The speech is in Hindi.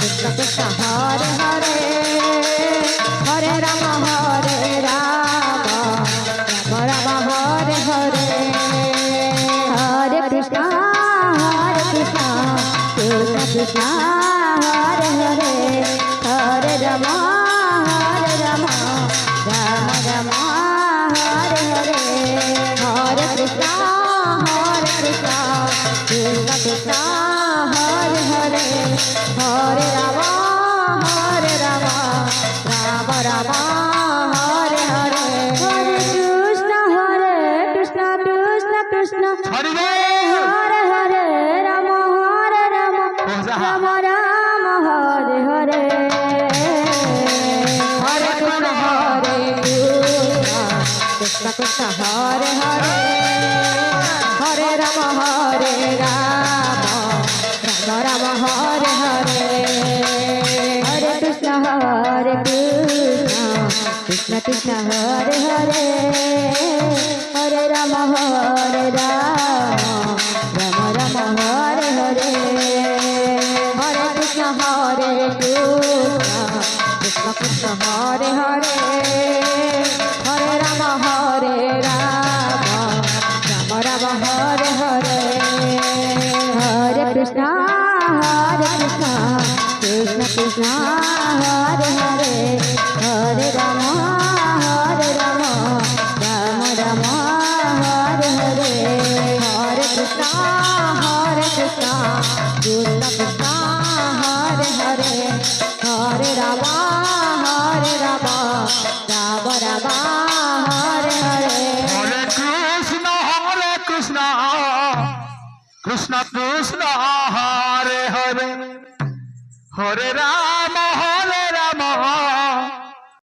कृष्ण कृष्ण हरे हरे हरे राम राम राम हरे हरे हरे कृष्ण कृष्ण कृष्ण हरे हरे हरे राम राम राम हरे हरे हरे कृष्ण कृष्ण कृष्ण हरे हरे हरे राम राम राम हरे हरे हरे कृष्ण कृष्ण कृष्ण हरि हरे हरे राम राम राम हरे हरे हरे कृष्ण कृष्ण कृष्ण हरे हरे हरे राम राम राम हरे हरे हरे कृष्ण कृष्ण कृष्ण हरे हरे हरे राम राम राम हरे हरे हरे कृष्ण कृष्ण कृष्ण हरे हरे हरे राम राम हरे हरे हरे कृष्ण कृष्ण कृष्ण हरे हरे हरे राम राम राम हरे हरे हरे कृष्ण कृष्ण कृष्ण हरे हरे हरे राम राम राम हरे हरे हरे कृष्ण कृष्ण कृष्ण हरे हरे हरे राम